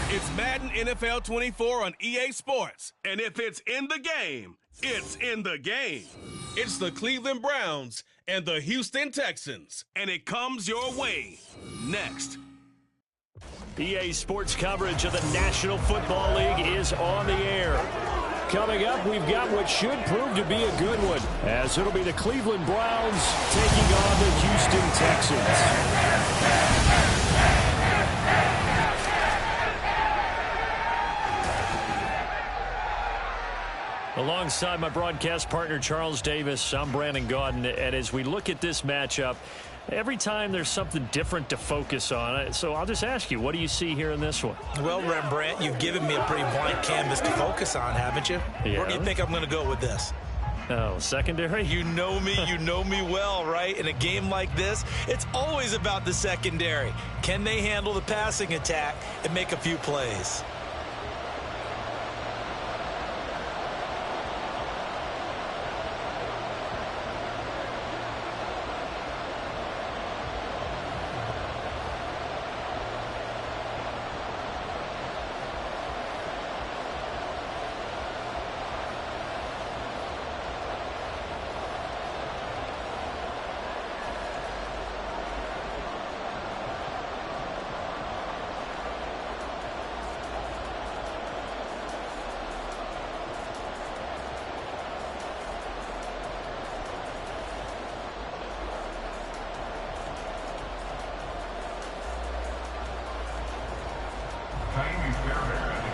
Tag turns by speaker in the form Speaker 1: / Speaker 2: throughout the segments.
Speaker 1: It's Madden NFL 24 on EA Sports. And if it's in the game, it's in the game. It's the Cleveland Browns and the Houston Texans. And it comes your way next.
Speaker 2: EA Sports coverage of the National Football League is on the air. Coming up, we've got what should prove to be a good one, as it'll be the Cleveland Browns taking on the Houston Texans. Alongside my broadcast partner, Charles Davis, I'm Brandon Gaudin, and as we look at this matchup, every time there's something different to focus on. So I'll just ask you, what do you see here in this one?
Speaker 3: Well, Rembrandt, you've given me a pretty blank canvas to focus on, haven't you? Yeah. Where do you think I'm going to go with this?
Speaker 2: Oh, secondary?
Speaker 3: You know me well, right? In a game like this, it's always about the secondary. Can they handle the passing attack and make a few plays?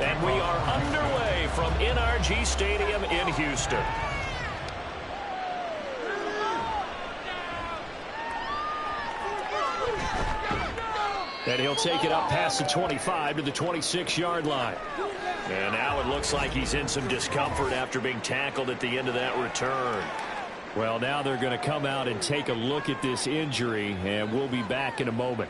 Speaker 2: And we are underway from NRG Stadium in Houston. And he'll take it up past the 25 to the 26-yard line. And now it looks like he's in some discomfort after being tackled at the end of that return. Well, now they're going to come out and take a look at this injury, and we'll be back in a moment.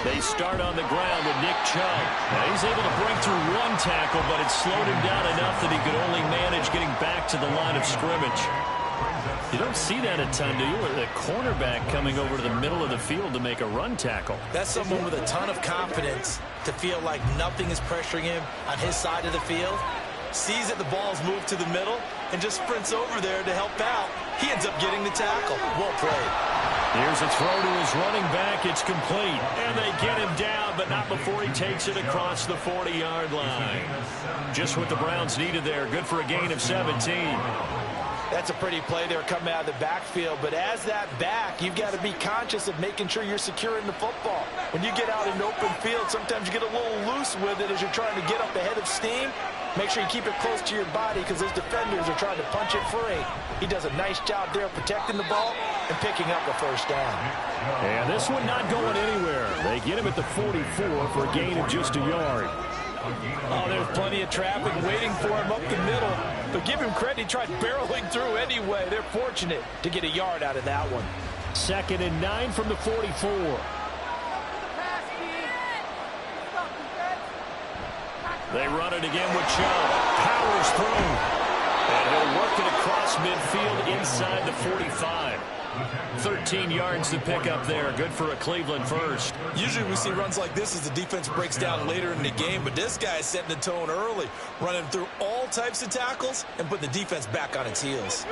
Speaker 2: They start on the ground with Nick Chubb. Now he's able to break through one tackle, but it slowed him down enough that he could only manage getting back to the line of scrimmage. You don't see that a ton, do you? Or the cornerback coming over to the middle of the field to make a run tackle.
Speaker 3: That's someone with a ton of confidence to feel like nothing is pressuring him on his side of the field. Sees that the ball's moved to the middle and just sprints over there to help out. He ends up getting the tackle. Well played.
Speaker 2: Here's a throw to his running back. It's complete. And they get him down, but not before he takes it across the 40-yard line. Just what the Browns needed there. Good for a gain of 17.
Speaker 3: That's a pretty play there coming out of the backfield. But as that back, you've got to be conscious of making sure you're securing the football. When you get out in open field, sometimes you get a little loose with it as you're trying to get up ahead of steam. Make sure you keep it close to your body because those defenders are trying to punch it free. He does a nice job there protecting the ball and picking up a first down.
Speaker 2: And this one not going anywhere. They get him at the 44 for a gain of just a yard.
Speaker 3: Oh, there's plenty of traffic waiting for him up the middle. But give him credit, he tried barreling through anyway. They're fortunate to get a yard out of that one.
Speaker 2: 2nd and 9 from the 44. They run it again with Chubb. Powers through. And he'll work it across midfield inside the 45. 13 yards to pick up there. Good for a Cleveland first.
Speaker 3: Usually we see runs like this as the defense breaks down later in the game, but this guy is setting the tone early, running through all types of tackles and putting the defense back on its heels.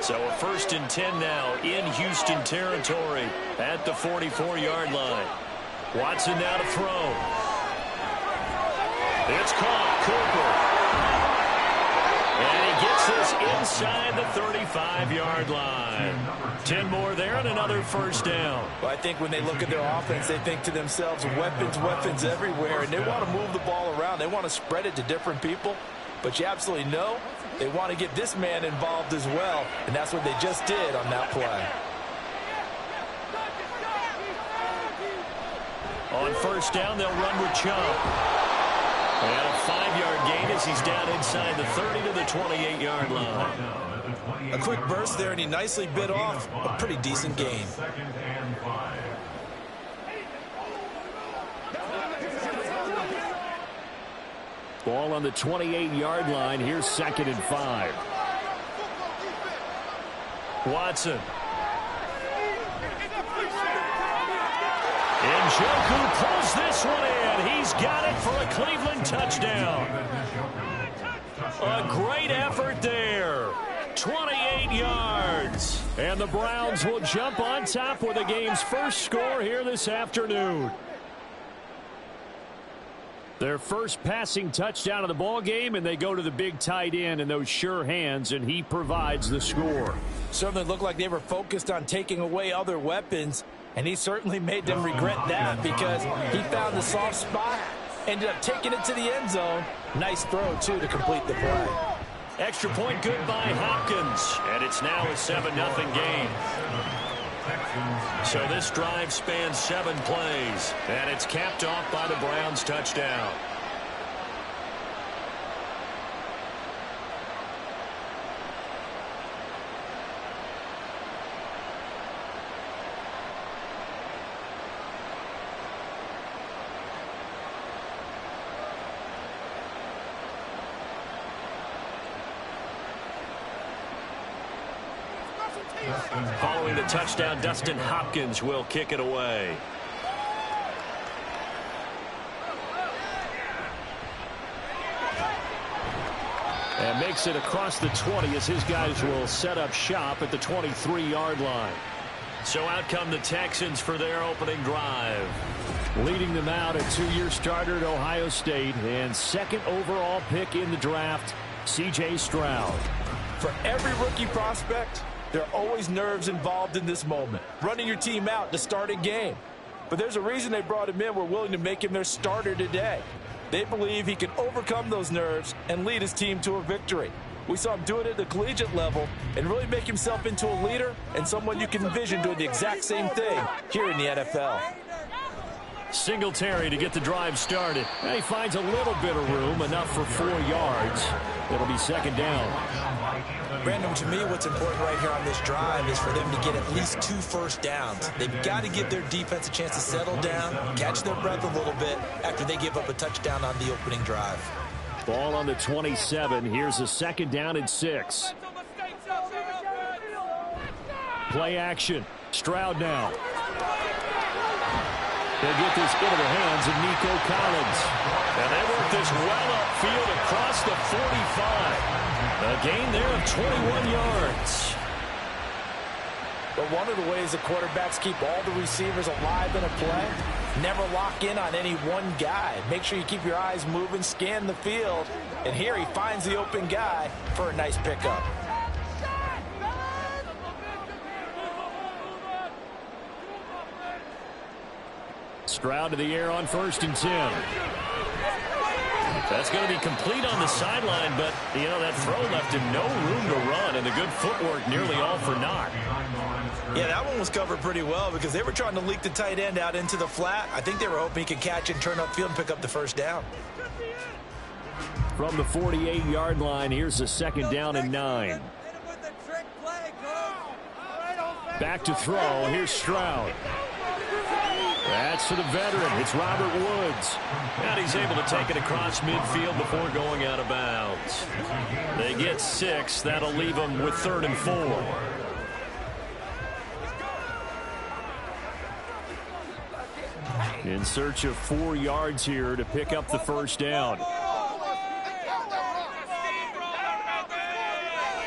Speaker 2: So a 1st and 10 now in Houston territory at the 44-yard line. Watson now to throw. It's caught. Cooper. takes this inside the 35-yard line. 10 more there and another first down.
Speaker 3: Well, I think when they look at their offense, they think to themselves, weapons, weapons everywhere, and they want to move the ball around. They want to spread it to different people, but you absolutely know they want to get this man involved as well, and that's what they just did on that play.
Speaker 2: On first down, they'll run with Chubb. And a 5-yard gain as he's down inside the 30 to the 28-yard line.
Speaker 3: A quick burst there, and he nicely bit off a pretty decent gain.
Speaker 2: Ball on the 28-yard line. Here's 2nd and 5. Watson. And Njoku pulls this one in. He's got it for a Cleveland touchdown. A great effort there. 28 yards. And the Browns will jump on top with the game's first score here this afternoon. Their first passing touchdown of the ball game, and they go to the big tight end in those sure hands, and he provides the score.
Speaker 3: Certainly looked like they were focused on taking away other weapons, and he certainly made them regret that because he found the soft spot, ended up taking it to the end zone. Nice throw, too, to complete the play.
Speaker 2: Extra point good by Hopkins, and it's now a 7-0 game. So this drive spans 7 plays, and it's capped off by the Browns' touchdown. Following the touchdown, Dustin Hopkins will kick it away. And makes it across the 20 as his guys will set up shop at the 23-yard line. So out come the Texans for their opening drive. Leading them out, a 2-year starter at Ohio State and 2nd overall pick in the draft, C.J. Stroud.
Speaker 3: For every rookie prospect, there are always nerves involved in this moment. Running your team out to start a game. But there's a reason they brought him in. We're willing to make him their starter today. They believe he can overcome those nerves and lead his team to a victory. We saw him do it at the collegiate level and really make himself into a leader and someone you can envision doing the exact same thing here in the NFL.
Speaker 2: Singletary to get the drive started. And he finds a little bit of room, enough for 4 yards. It'll be 2nd down.
Speaker 3: Brandon, to me, what's important right here on this drive is for them to get at least 2 first downs. They've got to give their defense a chance to settle down, catch their breath a little bit after they give up a touchdown on the opening drive.
Speaker 2: Ball on the 27. Here's a 2nd down and 6. Play action. Stroud now. They'll get this into the hands of Nico Collins. And they work this well upfield across the 45. A gain there of 21 yards.
Speaker 3: But one of the ways the quarterbacks keep all the receivers alive in a play, never lock in on any one guy. Make sure you keep your eyes moving, scan the field. And here he finds the open guy for a nice pickup.
Speaker 2: Stroud to the air on 1st and 10. That's going to be complete on the sideline, but, you know, that throw left him no room to run, and the good footwork nearly all for naught.
Speaker 3: Yeah, that one was covered pretty well because they were trying to leak the tight end out into the flat. I think they were hoping he could catch it, turn upfield, and pick up the first down.
Speaker 2: From the 48-yard line, here's a 2nd down and 9. Back to throw. Here's Stroud. That's to the veteran. It's Robert Woods. And he's able to take it across midfield before going out of bounds. They get 6. That'll leave them with 3rd and 4. In search of 4 yards here to pick up the first down.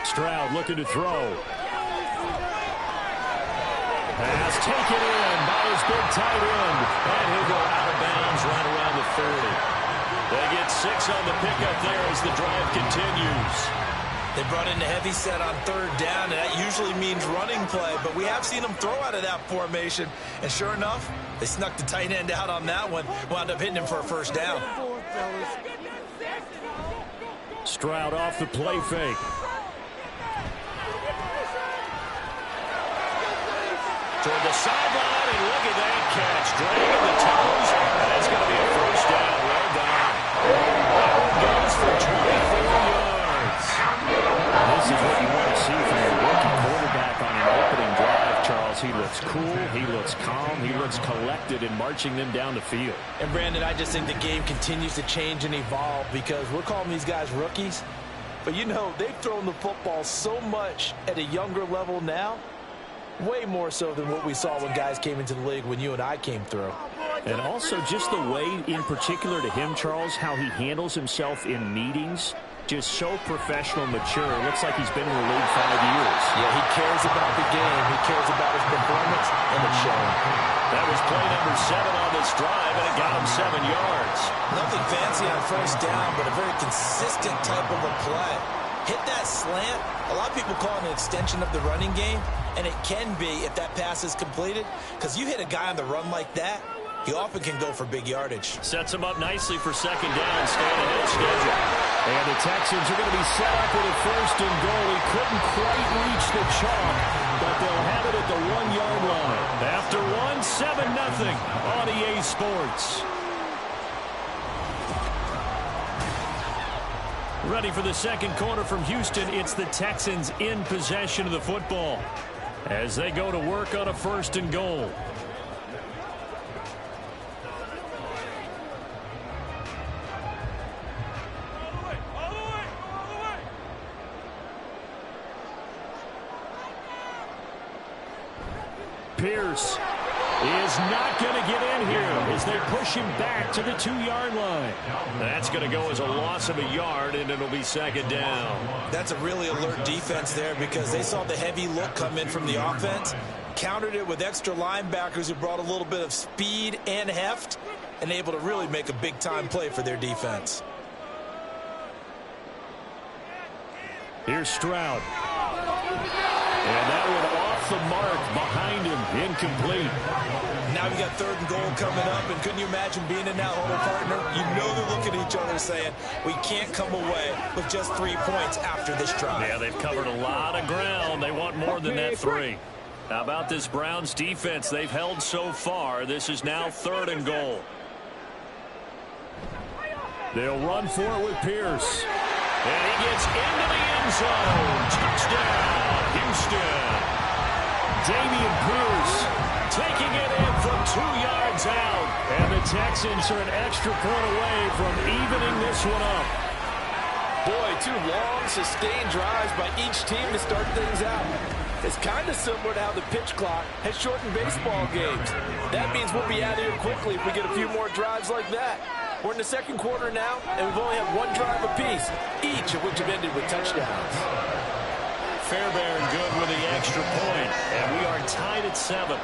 Speaker 2: Stroud looking to throw. Pass taken in by his big tight end. And he'll go out of bounds right around the 30. They get 6 on the pickup there as the drive continues.
Speaker 3: They brought in the heavy set on third down, and that usually means running play, but we have seen them throw out of that formation, and sure enough, they snuck the tight end out on that one, wound up hitting him for a first down.
Speaker 2: Stroud off the play fake. Toward the sideline, and look at that catch. Dragging the toes. That's going to be a first down. Well done. That one goes for 24 yards. This is what you want to see from your rookie quarterback on an opening drive, Charles. He looks cool. He looks calm. He looks collected in marching them down the field.
Speaker 3: And, Brandon, I just think the game continues to change and evolve because we're calling these guys rookies. But, you know, they've thrown the football so much at a younger level now. Way more so than what we saw when guys came into the league when you and I came through.
Speaker 2: And also just the way, in particular to him, Charles, how he handles himself in meetings. Just so professional, mature. Looks like he's been in the league 5 years.
Speaker 3: Yeah, he cares about the game. He cares about his performance, and it's showing.
Speaker 2: That was play number 7 on this drive, and it got him 7 yards.
Speaker 3: Nothing fancy on first down, but a very consistent type of a play. Hit that slant. A lot of people call it an extension of the running game, and it can be if that pass is completed, because you hit a guy on the run like that, he often can go for big yardage.
Speaker 2: Sets him up nicely for second down, staying ahead of schedule. And the Texans are going to be set up with a first and goal. He couldn't quite reach the chalk, but they'll have it at the 1-yard line. After 7-0 on EA Sports. Ready for the second quarter from Houston. It's the Texans in possession of the football as they go to work on a first and goal. Pierce is not going to get in here as they push him back to the 2-yard line. That's going to go as a loss of a yard, and it'll be second down.
Speaker 3: That's a really alert defense there because they saw the heavy look come in from the offense, countered it with extra linebackers who brought a little bit of speed and heft, and able to really make a big-time play for their defense.
Speaker 2: Here's Stroud. And that one off the mark behind him, incomplete.
Speaker 3: Now we got third and goal coming up, and couldn't you imagine being in that huddle, partner? You know they're looking at each other saying, we can't come away with just 3 points after this drive.
Speaker 2: Yeah, they've covered a lot of ground. They want more than that 3. How about this Browns defense they've held so far? This is now third and goal. They'll run for it with Pierce. And he gets into the end zone. Touchdown, Houston. Dameon Pierce taking it in from 2 yards out. And the Texans are an extra point away from evening this one up.
Speaker 3: Boy, 2 long, sustained drives by each team to start things out. It's kind of similar to how the pitch clock has shortened baseball games. That means we'll be out of here quickly if we get a few more drives like that. We're in the second quarter now, and we've only had 1 drive apiece, each of which have ended with touchdowns.
Speaker 2: Fairbairn good with the extra point, and we are tied at 7.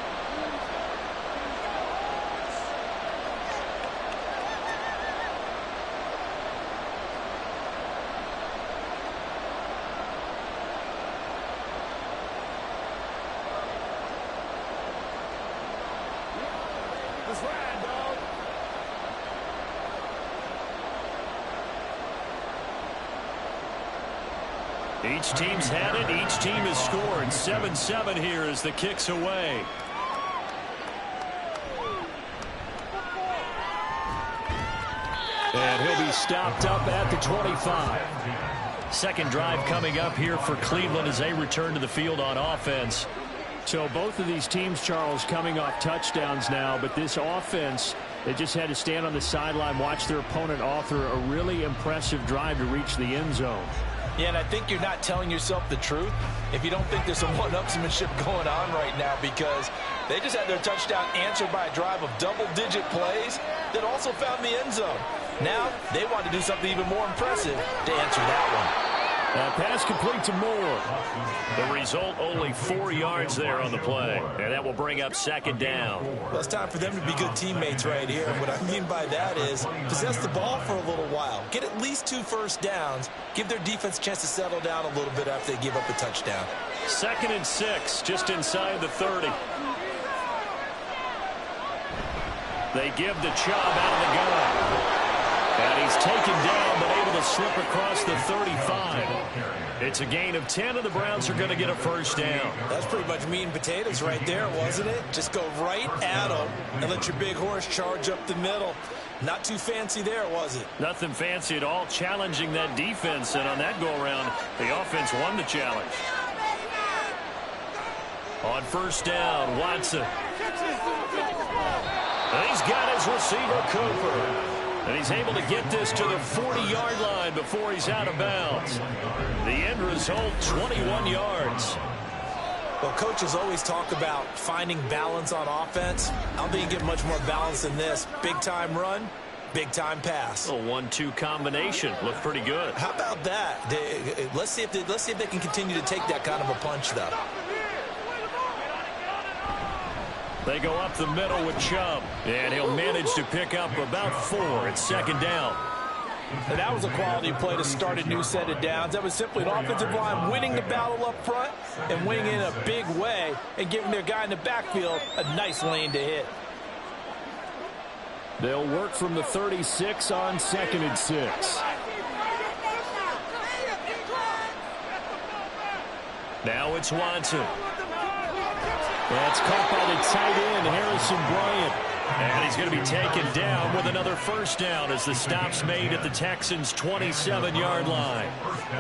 Speaker 2: Each team's had it. Each team has scored. 7-7 here as the kick's away. And he'll be stopped up at the 25. Second drive coming up here for Cleveland as they return to the field on offense. So both of these teams, Charles, coming off touchdowns now, but this offense, they just had to stand on the sideline, watch their opponent author a really impressive drive to reach the end zone.
Speaker 3: Yeah, and I think you're not telling yourself the truth if you don't think there's some one-upsmanship going on right now, because they just had their touchdown answered by a drive of double-digit plays that also found the end zone. Now they want to do something even more impressive to answer that one.
Speaker 2: Pass complete to Moore. The result, only 4 yards there on the play. And that will bring up second down.
Speaker 3: Well, it's time for them to be good teammates right here. And what I mean by that is possess the ball for a little while. Get at least 2 first downs. Give their defense a chance to settle down a little bit after they give up a touchdown.
Speaker 2: 2nd and 6, just inside the 30. They give the Chubb out of the gun. And he's taken down, but able to slip across the 35. It's a gain of 10, and the Browns are going to get a first down.
Speaker 3: That's pretty much meat and potatoes right there, wasn't it? Just go right at them and let your big horse charge up the middle. Not too fancy there, was it?
Speaker 2: Nothing fancy at all, challenging that defense. And on that go-around, the offense won the challenge. On first down, Watson. And he's got his receiver, Cooper. And he's able to get this to the 40-yard line before he's out of bounds. The end result, 21 yards.
Speaker 3: Well, coaches always talk about finding balance on offense. I don't think you get much more balance than this. Big-time run, big-time pass.
Speaker 2: A 1-2 combination. Looked pretty good.
Speaker 3: How about that? Let's see if they can continue to take that kind of a punch, though.
Speaker 2: They go up the middle with Chubb, and he'll manage to pick up about 4 at second down.
Speaker 3: And that was a quality play to start a new set of downs. That was simply an offensive line winning the battle up front and winning in a big way and giving their guy in the backfield a nice lane to hit.
Speaker 2: They'll work from the 36 on 2nd and 6. Now it's Watson. That's caught by the tight end, Harrison Bryant. And he's going to be taken down with another first down as the stop's made at the Texans' 27-yard line.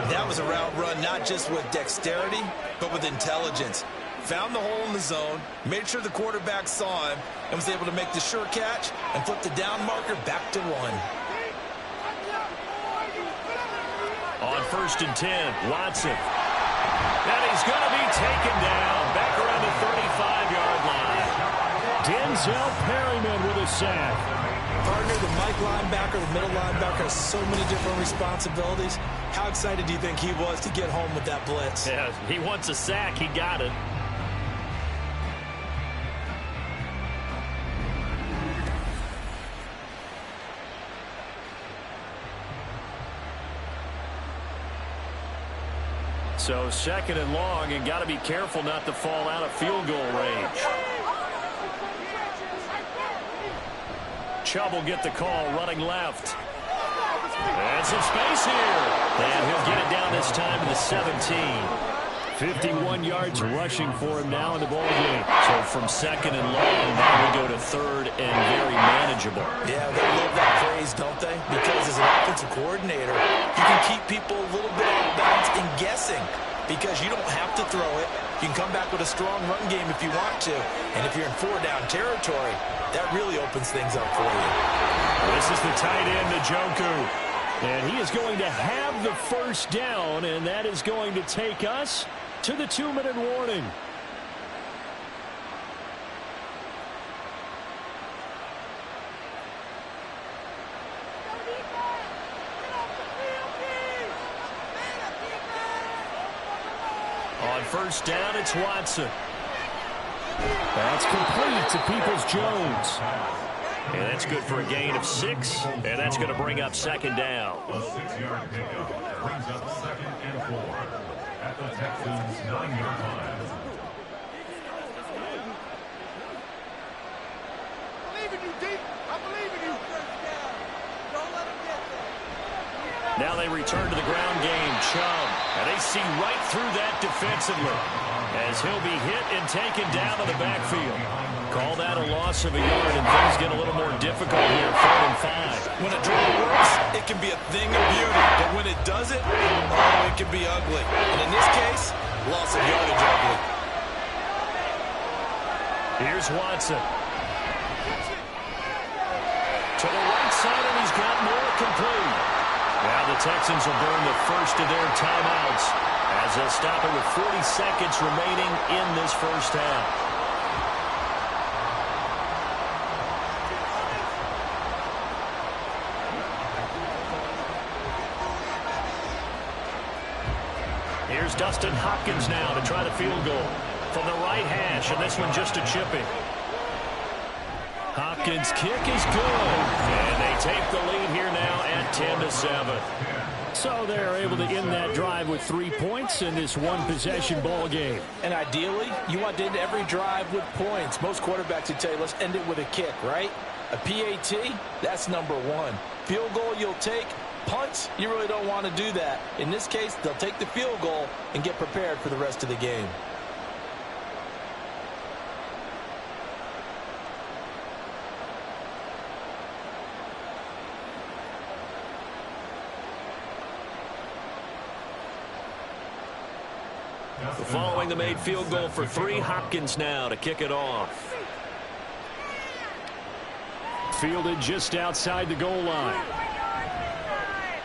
Speaker 3: That was a route run not just with dexterity, but with intelligence. Found the hole in the zone, made sure the quarterback saw him, and was able to make the sure catch and flip the down marker back to 1.
Speaker 2: On 1st and 10, Watson. And he's going to be taken down back around the 35-yard line. Denzel Perryman with a sack.
Speaker 3: Partner, the Mike linebacker, the middle linebacker has so many different responsibilities. How excited do you think he was to get home with that blitz?
Speaker 2: Yeah, he wants a sack. He got it. So 2nd and long, and got to be careful not to fall out of field goal range. Chubb will get the call running left. And some space here. And he'll get it down this time to the 17. 51 yards rushing for him now in the ballgame. So from 2nd and long, now we go to 3rd and very manageable.
Speaker 3: Yeah, they love that phrase, don't they? Because as an offensive coordinator, you can keep people a little bit off balance and guessing because you don't have to throw it. You can come back with a strong run game if you want to. And if you're in 4-down territory, that really opens things up for you.
Speaker 2: This is the tight end, Njoku. And he is going to have the first down, and that is going to take us to the 2-minute warning. On first down, it's Watson. That's complete to Peoples-Jones. And that's good for a gain of 6, and that's going to bring up second down.
Speaker 4: A 6-yard pickup brings up 2nd and 4 at the Texans' 9-yard line.
Speaker 2: Now they return to the ground game. Chubb, and they see right through that defensively as he'll be hit and taken down to the backfield. Call that a loss of a yard, and things get a little more difficult here, 3rd and 5.
Speaker 3: When a draw works, it can be a thing of beauty. But when it doesn't, oh, it can be ugly. And in this case, loss of yardage ugly.
Speaker 2: Here's Watson. To the right side, and he's got more complete. Now the Texans will burn the first of their timeouts as they'll stop it with 40 seconds remaining in this first half. Here's Dustin Hopkins now to try the field goal from the right hash, and this one just a chipping. Hopkins' kick is good, and they take the lead here now at 10-7. So they're able to end that drive with 3 points in this one-possession ball game.
Speaker 3: And ideally, you want to end every drive with points. Most quarterbacks would tell you, let's end it with a kick, right? A PAT, that's number one. Field goal you'll take. Punts, you really don't want to do that. In this case, they'll take the field goal and get prepared for the rest of the game.
Speaker 2: Following the made field goal for 3, Hopkins now to kick it off. Fielded just outside the goal line.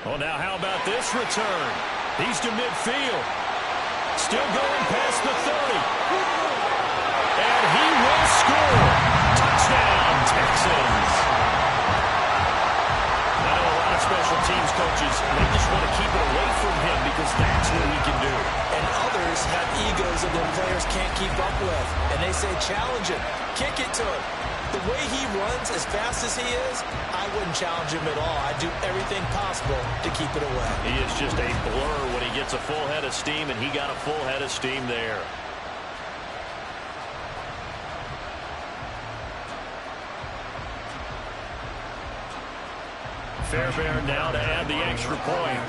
Speaker 2: Well, now how about this return? He's to midfield. Still going past the 30. And he will score. Touchdown, Texans. I know a lot of special teams coaches, they just want to keep it away from him because that's what he can do.
Speaker 3: And others have egos that their players can't keep up with. And they say, challenge him. Kick it to him. The way he runs as fast as he is, I wouldn't challenge him at all. I'd do everything possible to keep it away.
Speaker 2: He is just a blur when he gets a full head of steam, and he got a full head of steam there. Fairbairn now to add the extra point.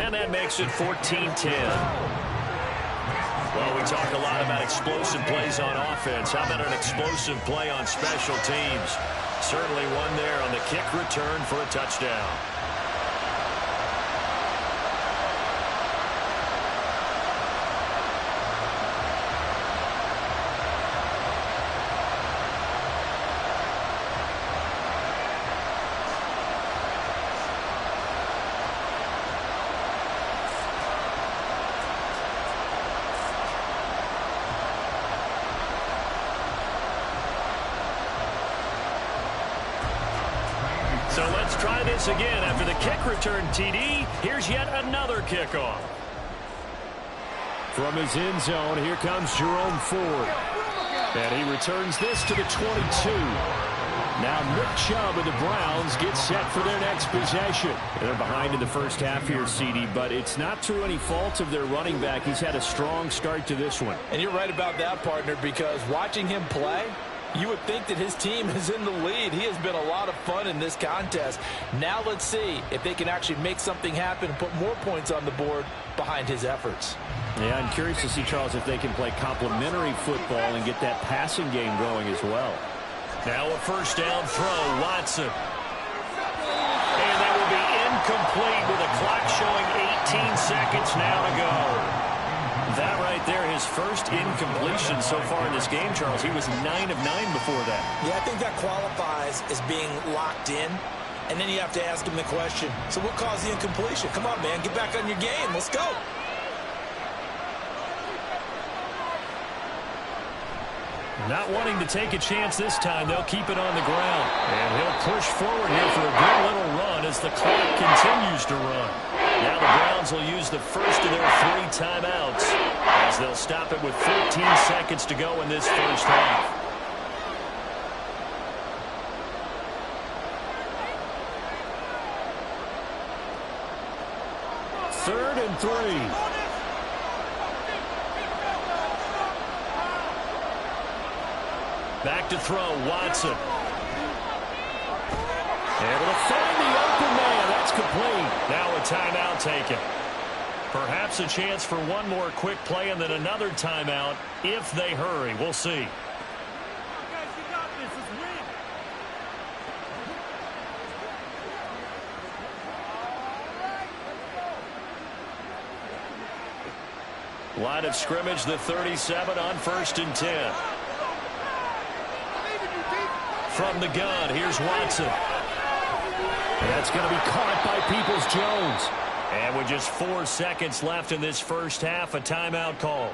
Speaker 2: And that makes it 14-10. Well, we talk a lot about explosive plays on offense. How about an explosive play on special teams? Certainly one there on the kick return for a touchdown. So let's try this again. After the kick return TD, here's yet another kickoff. From his end zone, here comes Jerome Ford. And he returns this to the 22. Now Nick Chubb of the Browns gets set for their next possession. They're behind in the first half here, CD, but it's not through any fault of their running back. He's had a strong start to this one.
Speaker 3: And you're right about that, partner, because watching him play, you would think that his team is in the lead. He has been a lot of fun in this contest. Now let's see if they can actually make something happen and put more points on the board behind his efforts.
Speaker 2: Yeah, I'm curious to see, Charles, if they can play complementary football and get that passing game going as well. Now a first down throw, Watson. And that will be incomplete with a clock showing 18 seconds now to go. That right there, his first incompletion so far in this game, Charles. He was 9 of 9 before that.
Speaker 3: Yeah, I think that qualifies as being locked in. And then you have to ask him the question, so what caused the incompletion? Come on, man, get back on your game. Let's go.
Speaker 2: Not wanting to take a chance this time, they'll keep it on the ground. And he'll push forward here for a good little run as the clock continues to run. Now the Browns will use the first of their 3 timeouts as they'll stop it with 14 seconds to go in this first half. Third and 3. Back to throw, Watson. Able to find the open man. That's complete. Now a timeout taken. Perhaps a chance for one more quick play and then another timeout if they hurry. We'll see. Line of scrimmage, the 37 on 1st and 10. From the gun, here's Watson. That's going to be caught by Peoples-Jones. And with just 4 seconds left in this first half, a timeout call.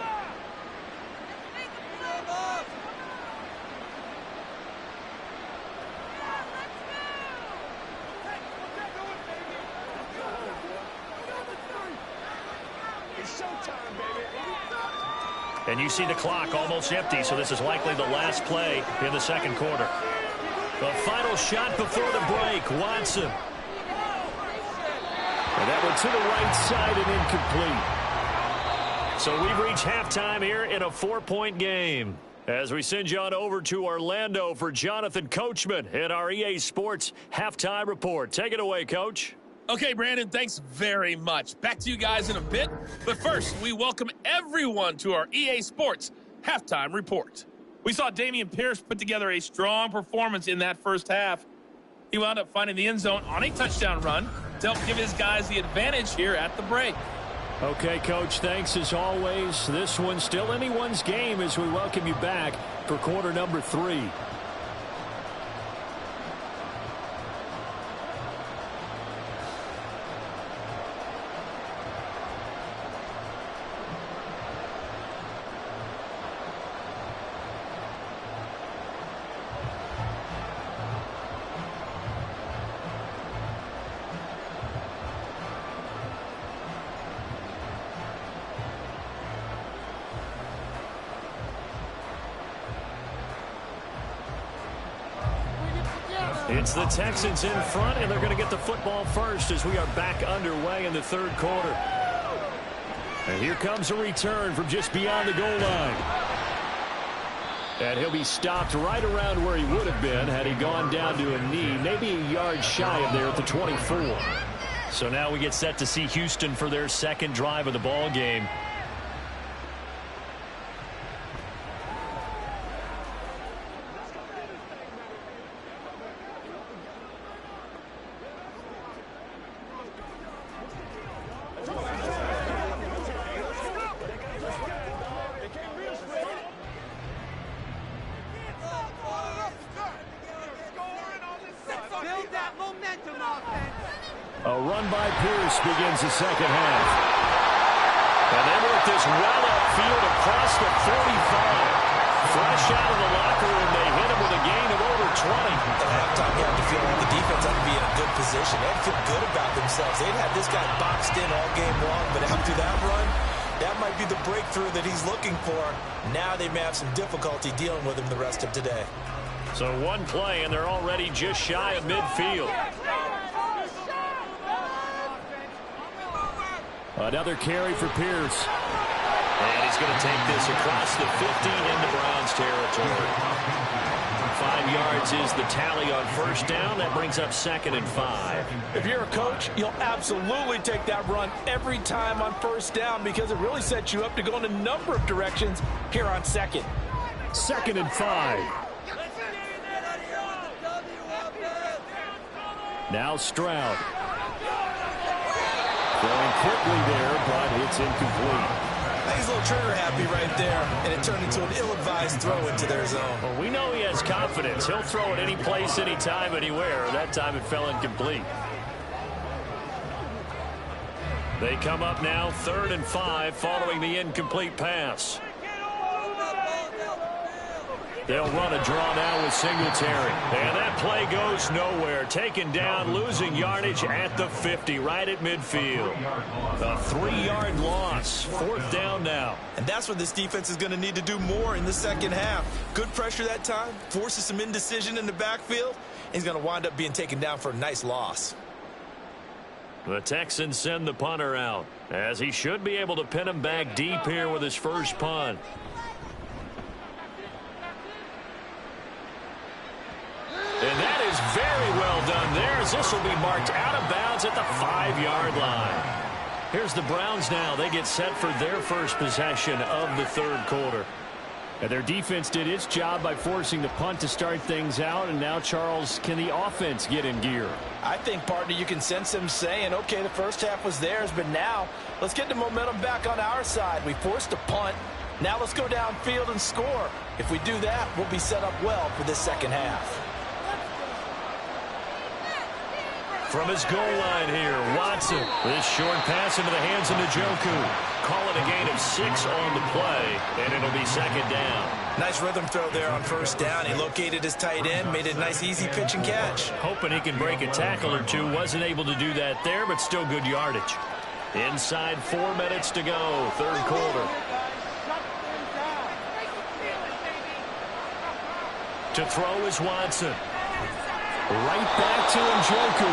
Speaker 2: And you see the clock almost empty, so this is likely the last play in the second quarter. The final shot before the break, Watson. And that one to the right side and incomplete. So we've reached halftime here in a 4-point game. As we send you on over to Orlando for Jonathan Coachman in our EA Sports Halftime Report. Take it away, Coach.
Speaker 5: Okay, Brandon, thanks very much. Back to you guys in a bit. But first, we welcome everyone to our EA Sports Halftime Report. We saw Dameon Pierce put together a strong performance in that first half. He wound up finding the end zone on a touchdown run to help give his guys the advantage here at the break.
Speaker 2: Okay, Coach, thanks as always. This one's still anyone's game as we welcome you back for quarter number 3. It's the Texans in front, and they're going to get the football first as we are back underway in the third quarter. And here comes a return from just beyond the goal line. And he'll be stopped right around where he would have been had he gone down to a knee, maybe a yard shy of there at the 24. So now we get set to see Houston for their second drive of the ball game. A run by Pierce begins the second half. And they work this well upfield across the 45. Fresh out of the locker room, they hit him with a gain of over 20.
Speaker 3: At halftime, you have to feel like the defense had to be in a good position. They had to feel good about themselves. They'd had this guy boxed in all game long, but after that run, that might be the breakthrough that he's looking for. Now they may have some difficulty dealing with him the rest of today.
Speaker 2: So one play, and they're already just shy of midfield. Another carry for Pierce. And he's going to take this across the 15 into Browns territory. 5 yards is the tally on first down. That brings up 2nd and 5.
Speaker 3: If you're a coach, you'll absolutely take that run every time on first down because it really sets you up to go in a number of directions here on second.
Speaker 2: 2nd and 5. Now Stroud. Going quickly there, but it's incomplete.
Speaker 3: He's a little trigger happy right there, and it turned into an ill-advised throw into their zone.
Speaker 2: Well, we know he has confidence. He'll throw it any place, anytime, anywhere. That time it fell incomplete. They come up now 3rd and 5 following the incomplete pass. They'll run a draw now with Singletary. And that play goes nowhere. Taken down, losing yardage at the 50, right at midfield. A 3-yard loss. 4th down now.
Speaker 3: And that's what this defense is going to need to do more in the second half. Good pressure that time, forces some indecision in the backfield. He's going to wind up being taken down for a nice loss.
Speaker 2: The Texans send the punter out, as he should be able to pin him back deep here with his first punt. And that is very well done there, as this will be marked out of bounds at the 5-yard line. Here's the Browns now. They get set for their first possession of the third quarter. And their defense did its job by forcing the punt to start things out. And now, Charles, can the offense get in gear?
Speaker 3: I think, partner, you can sense them saying, okay, the first half was theirs, but now let's get the momentum back on our side. We forced a punt. Now let's go downfield and score. If we do that, we'll be set up well for this second half.
Speaker 2: From his goal line here, Watson. This short pass into the hands of Njoku. Call it a gain of 6 on the play, and it'll be second down.
Speaker 3: Nice rhythm throw there on first down. He located his tight end, made it a nice, easy pitch and catch.
Speaker 2: Hoping he can break a tackle or two. Wasn't able to do that there, but still good yardage. Inside 4 minutes to go, third quarter. To throw is Watson. Right back to Njoku.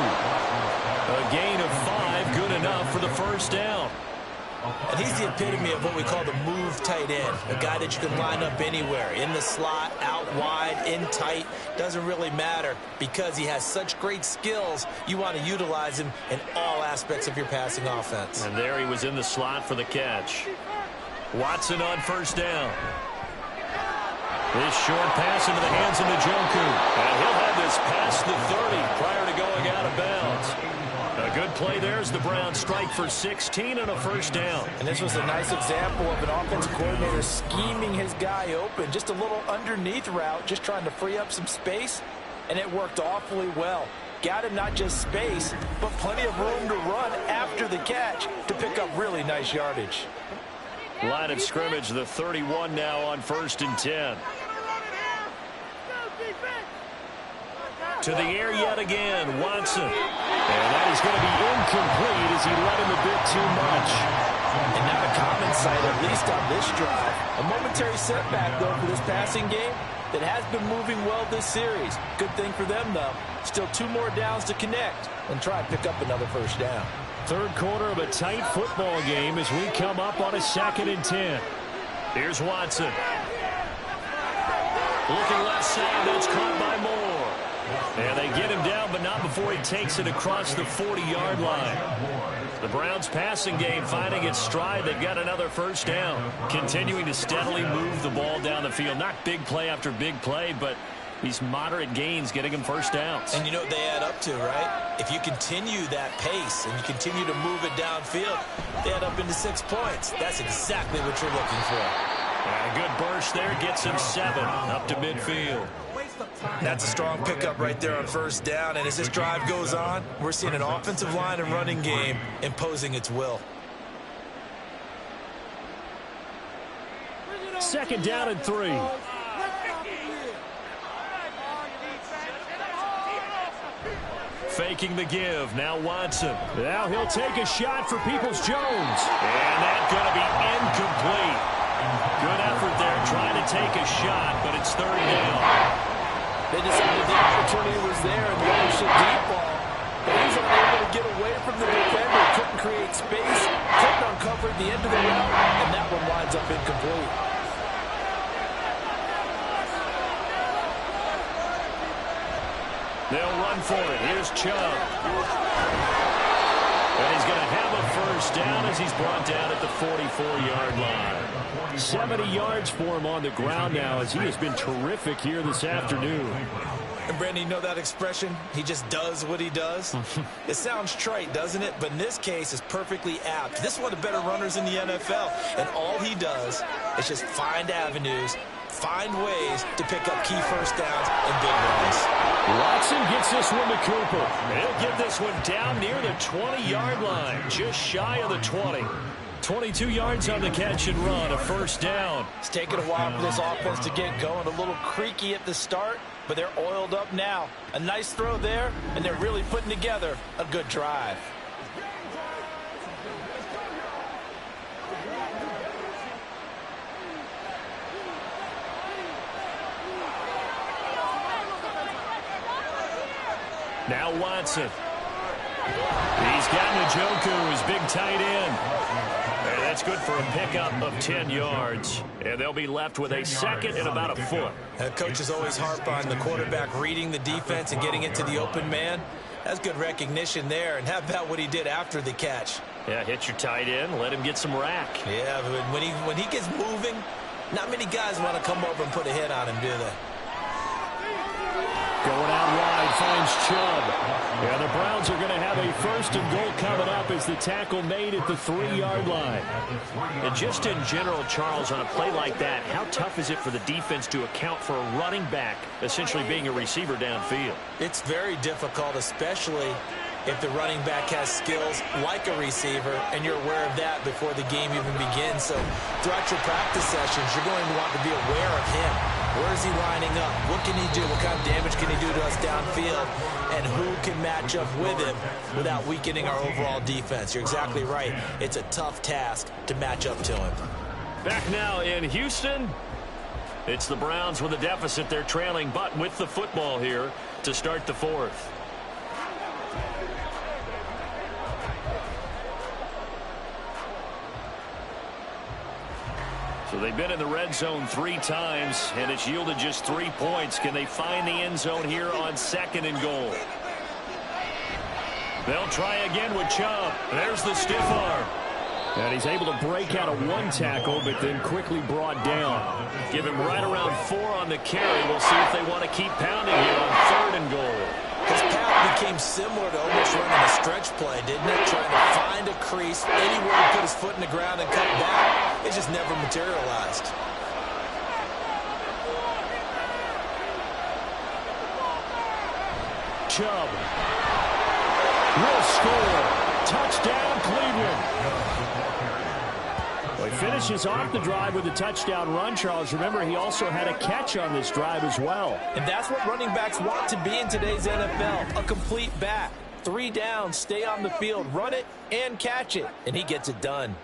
Speaker 2: A gain of 5, good enough for the first down.
Speaker 3: And he's the epitome of what we call the move tight end, a guy that you can line up anywhere, in the slot, out wide, in tight, doesn't really matter because he has such great skills. You want to utilize him in all aspects of your passing offense.
Speaker 2: And there he was in the slot for the catch. Watson on first down. This short pass into the hands of Njoku. And he'll have this past the 30 prior to going out of bounds. A good play there as the Browns strike for 16 and a first down.
Speaker 3: And this was a nice example of an offensive coordinator scheming his guy open. Just a little underneath route, just trying to free up some space, and it worked awfully well. Got him not just space, but plenty of room to run after the catch to pick up really nice yardage.
Speaker 2: Line of scrimmage, the 31 now on 1st and 10. To the air yet again, Watson. And that is going to be incomplete as he led him a bit too much.
Speaker 3: And not a common sight, at least on this drive. A momentary setback, though, for this passing game that has been moving well this series. Good thing for them, though. Still 2 more downs to connect and try and pick up another first down.
Speaker 2: Third quarter of a tight football game as we come up on a 2nd and 10. Here's Watson. Looking left side, that's caught by Moore. And they get him down, but not before he takes it across the 40-yard line. The Browns passing game finding its stride. They've got another first down. Continuing to steadily move the ball down the field. Not big play after big play, but these moderate gains getting him first downs.
Speaker 3: And you know what they add up to, right? If you continue that pace and you continue to move it downfield, they add up into 6 points. That's exactly what you're looking for.
Speaker 2: And a good burst there gets him 7 up to midfield.
Speaker 3: That's a strong pickup right there on first down. And as this drive goes on, we're seeing an offensive line and running game imposing its will.
Speaker 2: 2nd down and 3. Faking the give. Now Watson. Now he'll take a shot for Peoples-Jones. And that's going to be incomplete. Good effort there trying to take a shot, but it's 3rd down.
Speaker 3: They decided the opportunity was there and the ownership deep ball. But he's unable to get away from the defender. Couldn't create space. Couldn't uncover the end of the route. And that one winds up incomplete.
Speaker 2: They'll run for it. Here's Chubb. And he's going to have a first down as he's brought down at the 44-yard line. 70 yards for him on the ground now as he has been terrific here this afternoon.
Speaker 3: And Brandon, you know that expression? He just does what he does? It sounds trite, doesn't it? But in this case, it's perfectly apt. This is one of the better runners in the NFL. And all he does is just find avenues, find ways to pick up key first downs and big runs.
Speaker 2: Watson gets this one to Cooper. He'll get this one down near the 20-yard line, just shy of the 20. 22 yards on the catch and run, a first down.
Speaker 3: It's taken a while for this offense to get going. A little creaky at the start, but they're oiled up now. A nice throw there, and they're really putting together a good drive.
Speaker 2: Now Watson. He's got Njoku, his big tight end. And that's good for a pickup of 10 yards. And they'll be left with a 2nd and about a foot.
Speaker 3: Coaches always harp on the quarterback reading the defense and getting it to the open man. That's good recognition there. And how about what he did after the catch?
Speaker 2: Yeah, hit your tight end, let him get some rack.
Speaker 3: Yeah, but when he gets moving, not many guys want to come over and put a hit on him, do they?
Speaker 2: Going out wide, finds Chubb. Yeah, the Browns are going to have a 1st and goal coming up as the tackle made at the 3-yard line. And just in general, Charles, on a play like that, how tough is it for the defense to account for a running back essentially being a receiver downfield?
Speaker 3: It's very difficult, especially if the running back has skills like a receiver, and you're aware of that before the game even begins. So throughout your practice sessions, you're going to want to be aware of him. Where is he lining up? What can he do? What kind of damage can he do to us downfield? And who can match up with him without weakening our overall defense? You're exactly right. It's a tough task to match up to him.
Speaker 2: Back now in Houston. It's the Browns with a deficit. They're trailing, but with the football here to start the fourth. So they've been in the red zone 3 times, and it's yielded just 3 points. Can they find the end zone here on 2nd and goal? They'll try again with Chubb. There's the stiff arm. And he's able to break out of 1 tackle, but then quickly brought down. Give him right around 4 on the carry. We'll see if they want to keep pounding here on 3rd and goal.
Speaker 3: His path became similar to almost running a stretch play, didn't it? Trying to find a crease, anywhere to put his foot in the ground and cut back. It just never materialized.
Speaker 2: Chubb will score. Touchdown, Cleveland. Well, he finishes off the drive with a touchdown run, Charles. Remember, he also had a catch on this drive as well.
Speaker 3: And that's what running backs want to be in today's NFL, a complete back. 3 downs, stay on the field, run it, and catch it. And he gets it done.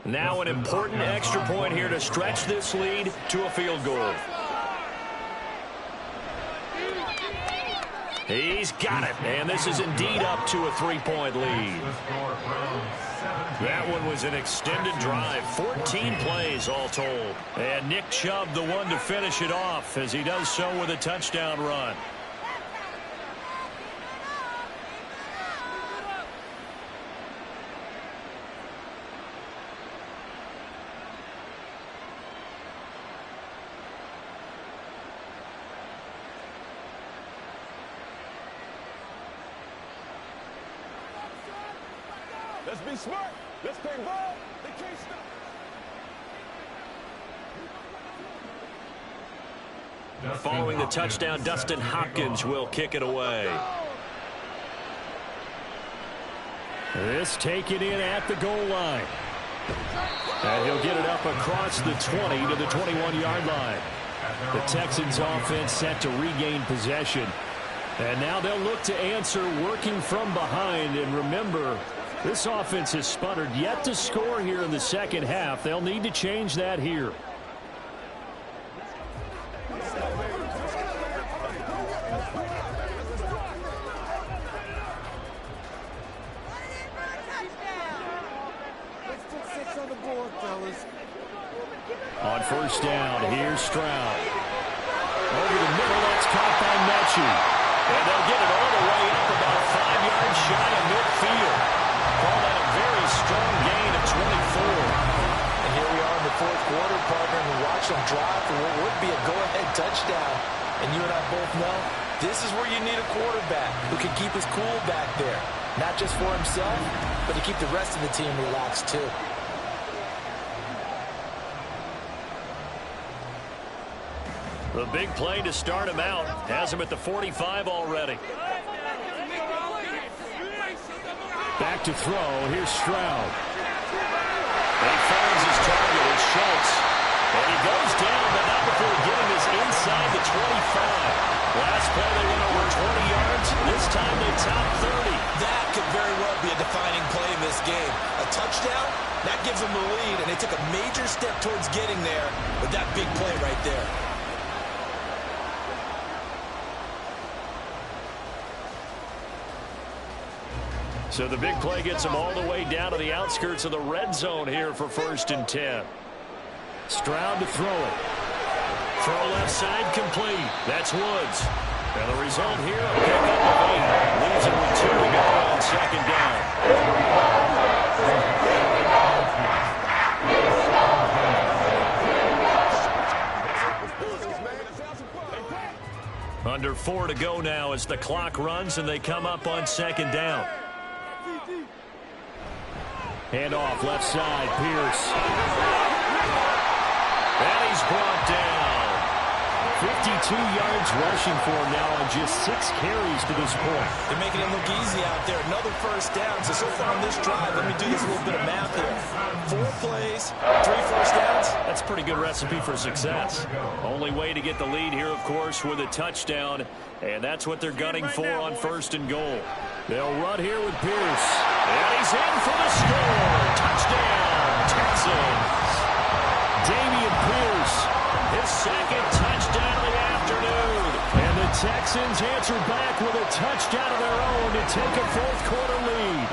Speaker 2: Now an important extra point here to stretch this lead to a field goal. He's got it, and this is indeed up to a 3-point lead. That one was an extended drive, 14 plays all told. And Nick Chubb, the one to finish it off, as he does so with a touchdown run.
Speaker 6: Let's be smart. Let's play ball. They can't stop.
Speaker 2: Following the touchdown, Dustin Hopkins will kick it away. This taken in at the goal line. And he'll get it up across the 20 to the 21-yard line. The Texans offense set to regain possession. And now they'll look to answer working from behind. And remember, this offense has sputtered, yet to score here in the second half. They'll need to change that here. On first down, here's Stroud. Over the middle, that's caught by Mechie. And they'll get it all the way up about 5 yards shy of midfield. Call that a very strong gain of 24.
Speaker 3: And here we are in the 4th quarter, partner, and we watch them drive for what would be a go-ahead touchdown. And you and I both know this is where you need a quarterback who can keep his cool back there. Not just for himself, but to keep the rest of the team relaxed too.
Speaker 2: The big play to start him out. Has him at the 45 already. Back to throw. Here's Stroud. And he finds his target. It's Schultz. And he goes down, but not before getting this inside the 25. Last play they went over 20 yards. This time they top 30.
Speaker 3: That could very well be a defining play in this game. A touchdown, that gives them the lead, and they took a major step towards getting there with that big play right there.
Speaker 2: So the big play gets them all the way down to the outskirts of the red zone here for 1st and 10. Stroud to throw it. Throw left side complete. That's Woods. And the result here, a pickup of 8. Leaves him with 2 to go on 2nd down. Under 4 to go now as the clock runs and they come up on 2nd down. Hand off left side, Pierce. And he's brought down. yards rushing for him now on just 6 carries to this point.
Speaker 3: They're making it look easy out there. Another first down. So far on this drive, let me do this little bit of math here. 4 plays, 3 first downs.
Speaker 2: That's a pretty good recipe for success. Only way to get the lead here, of course, with a touchdown. And that's what they're gunning for on 1st and goal. They'll run here with Pierce. And he's in for the score. Touchdown, Texans. Damian Pierce, his 2nd touchdown of the afternoon. And the Texans answer back with a touchdown of their own to take a 4th quarter lead.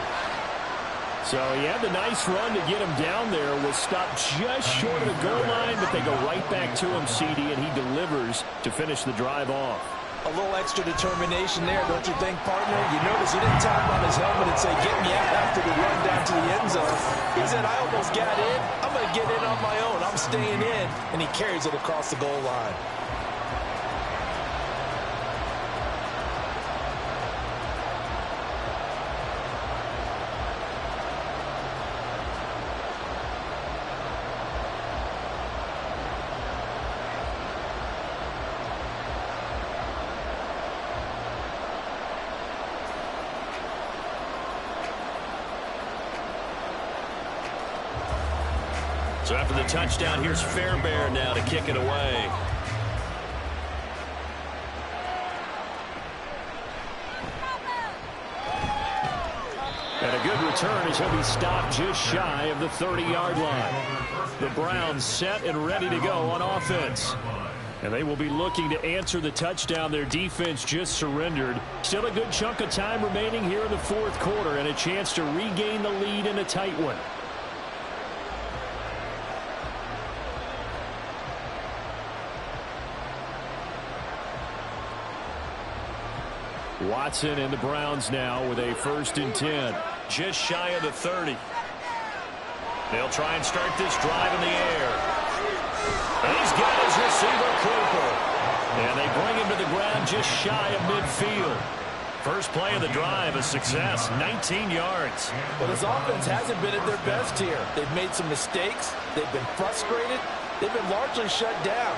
Speaker 2: So he had the nice run to get him down there. Was stopped just short of the goal line, but they go right back to him, CD, and he delivers to finish the drive off.
Speaker 3: A little extra determination there, don't you think, partner? You notice he didn't tap on his helmet and say, get me out after the run down to the end zone. He said, I almost got in. I'm going to get in on my own. I'm staying in. And he carries it across the goal line.
Speaker 2: So after the touchdown, here's Fairbairn now to kick it away. And a good return as he'll be stopped just shy of the 30-yard line. The Browns set and ready to go on offense. And they will be looking to answer the touchdown their defense just surrendered. Still a good chunk of time remaining here in the 4th quarter and a chance to regain the lead in a tight one. Watson and the Browns now with a 1st and 10. Just shy of the 30. They'll try and start this drive in the air. And he's got his receiver, Cooper. And they bring him to the ground just shy of midfield. First play of the drive, a success, 19 yards.
Speaker 3: But his offense hasn't been at their best here. They've made some mistakes. They've been frustrated. They've been largely shut down.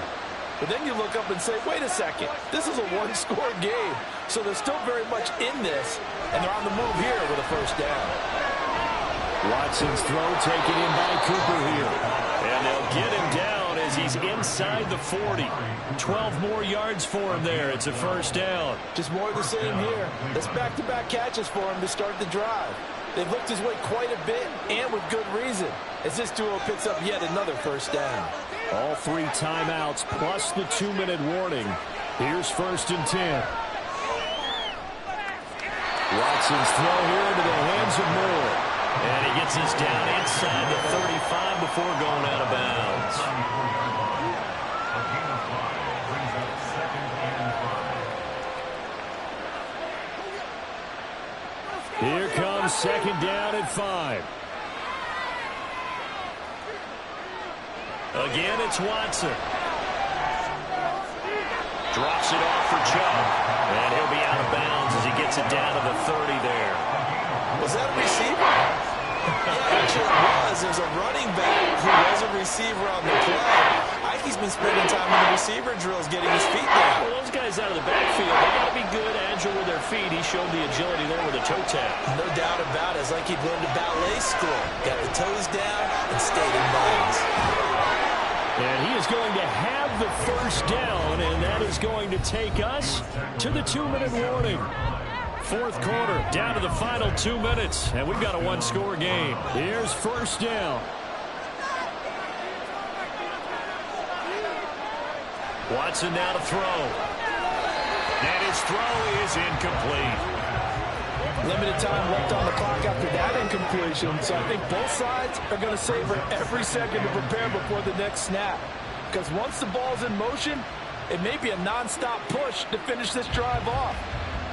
Speaker 3: But then you look up and say, wait a second, this is a 1-score game. So they're still very much in this, and they're on the move here with a 1st down.
Speaker 2: Watson's throw taken in by Cooper here. And they'll get him down as he's inside the 40. 12 more yards for him there. It's a 1st down.
Speaker 3: Just more of the same here. That's back-to-back catches for him to start the drive. They've looked his way quite a bit, and with good reason, as this duo picks up yet another 1st down.
Speaker 2: All 3 timeouts plus the 2-minute warning. Here's 1st and 10. Watson's throw here into the hands of Moore. And he gets this down inside the 35 before going out of bounds. Here comes 2nd down at 5. Again, it's Watson. Drops it off for Chubb. And he'll be out of bounds as he gets it down to the 30 there.
Speaker 3: Was that a receiver? Yeah, actually it was. There's a running back who was a receiver on the play. Ike's been spending time in the receiver drills getting his feet down.
Speaker 2: Well, those guys out of the backfield, they got to be good, agile with their feet. He showed the agility there with a toe tap.
Speaker 3: No doubt about it. It's like he'd learned at ballet school. Got the toes down and stayed in bounds.
Speaker 2: And he is going to have the 1st down, and that is going to take us to the 2-minute warning. 4th quarter, down to the final 2 minutes, and we've got a 1-score game. Here's 1st down. Watson now to throw. And his throw is incomplete.
Speaker 3: Limited time left on the clock after that incompletion, so I think both sides are going to savor every second to prepare before the next snap. Because once the ball's in motion, it may be a non-stop push to finish this drive off.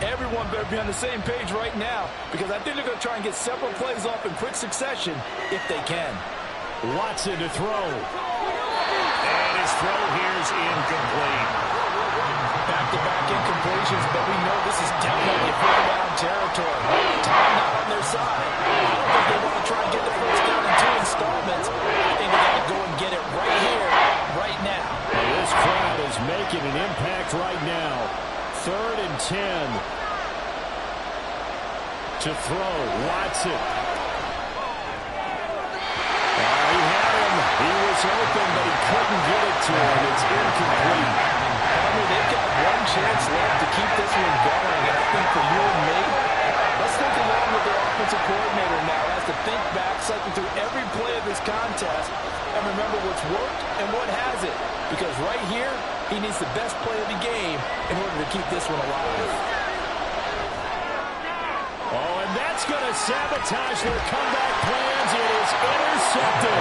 Speaker 3: Everyone better be on the same page right now, because I think they're going to try and get several plays off in quick succession if they can.
Speaker 2: Watson to throw. And his throw here is incomplete.
Speaker 3: Back-to-back incompletions, but we know this is definitely fourth-down territory. Time not on their side. I don't think they want to try and get the 1st down in 2 installments. I think they got to go and get it right here, right now.
Speaker 2: Well, this crowd is making an impact again. To throw, Watson. He had him. He was open, but he couldn't get it to him. It's incomplete.
Speaker 3: They've got one chance left to keep this one going. And I think for you and me, let's think along with their offensive coordinator now as to think back, cycle through every play of this contest, and remember what's worked and what hasn't. Because right here, he needs the best play of the game in order to keep this one alive.
Speaker 2: Oh, and that's going to sabotage their comeback plans. It is intercepted.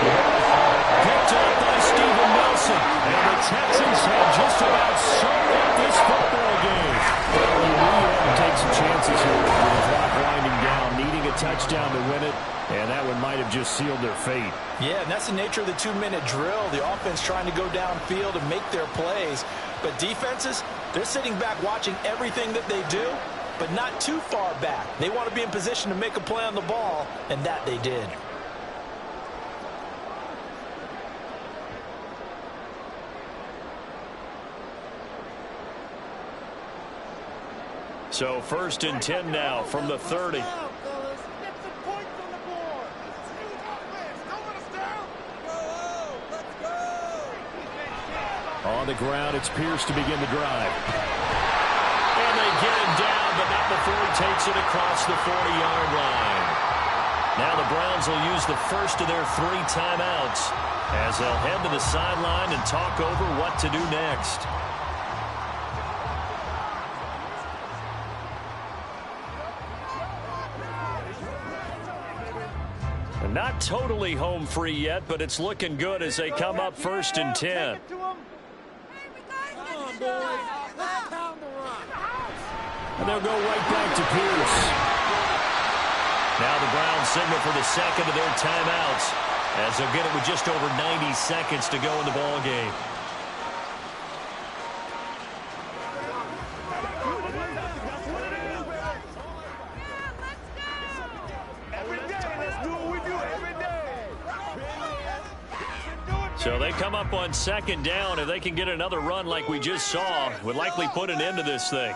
Speaker 2: Picked up by Steven Nelson. And the Texans have just about sewn up this football game. Well, you really have to take some chances here with the clock winding down, needing a touchdown to win it. And that one might have just sealed their fate.
Speaker 3: Yeah, and that's the nature of the 2-minute drill. The offense trying to go downfield and make their plays. But defenses, they're sitting back watching everything that they do, but not too far back. They want to be in position to make a play on the ball, and that they did.
Speaker 2: So 1st and 10 now from the 30. On the ground, it's Pierce to begin the drive. And they get him down, but not before he takes it across the 40-yard line. Now the Browns will use the first of their 3 timeouts as they'll head to the sideline and talk over what to do next. Not totally home free yet, but it's looking good as they come up 1st and 10. And they'll go right back to Pierce. Now the Browns signal for the second of their timeouts as they'll get it with just over 90 seconds to go in the ball game. So they come up on 2nd down. If they can get another run like we just saw, would likely put an end to this thing.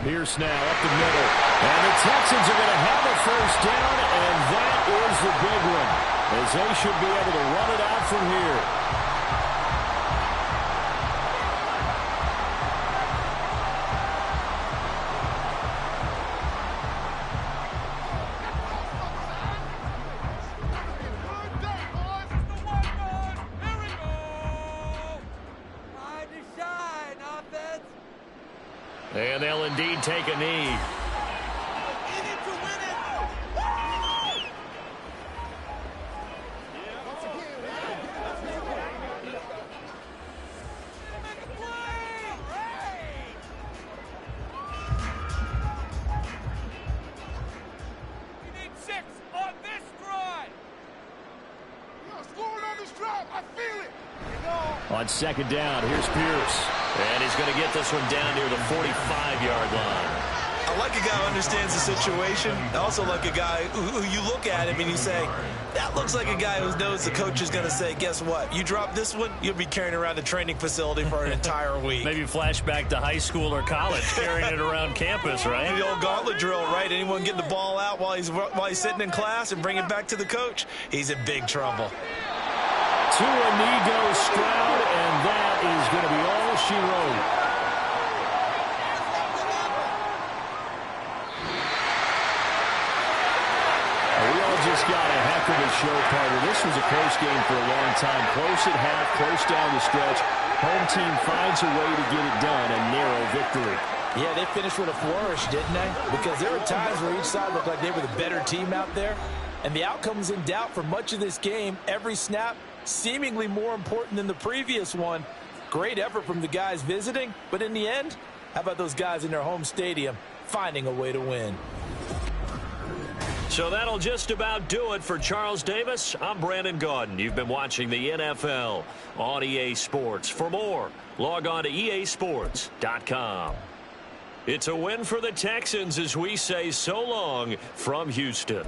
Speaker 2: Pierce now up the middle. And the Texans are going to have a 1st down, and that is the big one, as they should be able to run it out from here. And they'll indeed take a knee. On 2nd down, here's Pierce. And he's going to get this one down near the 45-yard line.
Speaker 3: I like a guy who understands the situation. I also like a guy who you look at him and you say, that looks like a guy who knows the coach is going to say, guess what? You drop this one, you'll be carrying around the training facility for an entire week.
Speaker 2: Maybe flashback to high school or college, carrying it around campus, right?
Speaker 3: The old gauntlet drill, right? Anyone get the ball out while he's sitting in class and bring it back to the coach, he's in big trouble.
Speaker 2: To a knee goes Stroud, and that is going to be all she wrote. We all just got a heck of a show, partner. This was a close game for a long time. Close at half, close down the stretch. Home team finds a way to get it done, a narrow victory.
Speaker 3: Yeah, they finished with a flourish, didn't they? Because there were times where each side looked like they were the better team out there. And the outcome was in doubt for much of this game. Every snap seemingly more important than the previous one. Great effort from the guys visiting, but in the end, how about those guys in their home stadium finding a way to win?
Speaker 2: So that'll just about do it for Charles Davis. I'm Brandon Gaudin. You've been watching the NFL on EA Sports. For more, log on to easports.com. It's a win for the Texans as we say so long from Houston.